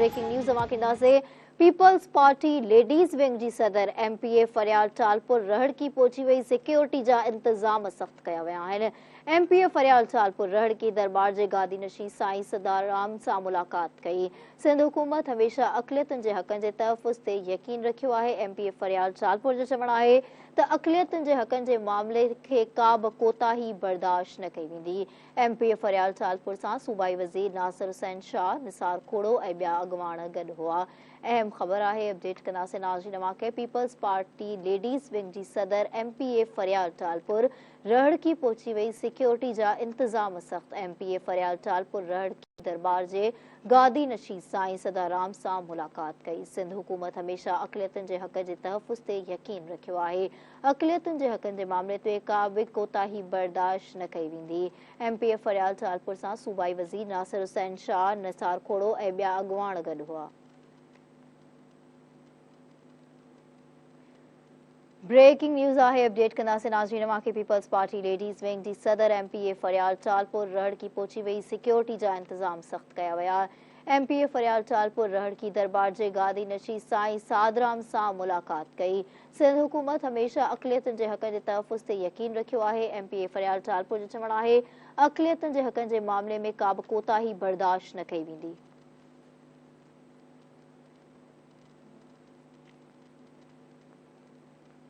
Breaking news से peoples party ladies wing जी सदर MPA फरियाल टालपुर रहड़ की पहुंची वही सिक्योरिटी जा इंतजाम सख्त किया विया आहिनि। MPA फरियाल टालपुर रहड़ की दरबार जे गादी नशी साईं सदाराम सां मुलाकात कई। सिंध हुकूमत हमेशा अक़लियतुनि जे हक़नि जे तहफ़ुज़ ते यकीन रखियो आहे। MPA फरियाल टालपुर जो चवणु आहे त अक़लियतुनि जे हक़नि जे मामले खे का बि कोताही बर्दाश्त न कई वेंदी। MPA फरियाल टालपुर सां सूबाई वज़ीर नासिर हुसैन शाह, निसार खोड़ो ऐं ॿिया अॻवान गॾु हुआ। अहम ख़बर आहे, अपडेट कंदासीं नाज़रीन के पीपल्स पार्टी लेडीज़ विंग जी सदर MPA फरियाल टालपुर रहड़ की पहुंची वही सिक्योरिटी जा इंतजाम सख्त। MPA फरियाल टालपुर रहड़ की दरबार जे गादी नशी साईं सदाराम सां मुलाकात कई। सिंध हुकूमत हमेशा अक़लियतुनि जे हक़ जे तहफ़ुज़ ते यकीन रखियो आहे। अक़लियतुनि जे हक़नि जे मामले ते का बि कोताही बर्दाश्त न कई वेंदी। MPA फरियाल टालपुर सां सूबाई वज़ीर नासिर हुसैन शाह, निसार खोड़ो ऐं ॿिया अॻवान गॾु हुआ। ब्रेकिंग न्यूज़ आहे, अपडेट कंदासीं नाज़रीन के पीपल्स पार्टी लेडीज़ विंग जी सदर MPA फरियाल टालपुर रहड़ की पहुंची वही सिक्योरिटी जा इंतजाम सख्त किया विया। MPA फरियाल टालपुर रहड़ की दरबार जे गादी नशी साईं सादराम सां मुलाकात कई। सिंध हुकूमत हमेशा अक़लियतुनि जे हक़ जे तहफ़ुज़ ते यकीन रखियो आहे। MPA फरियाल टालपुर जो चवणु आहे अक़लियतुनि जे हक़नि जे मामले में का बि कोताही बर्दाश्त न कई वेंदी।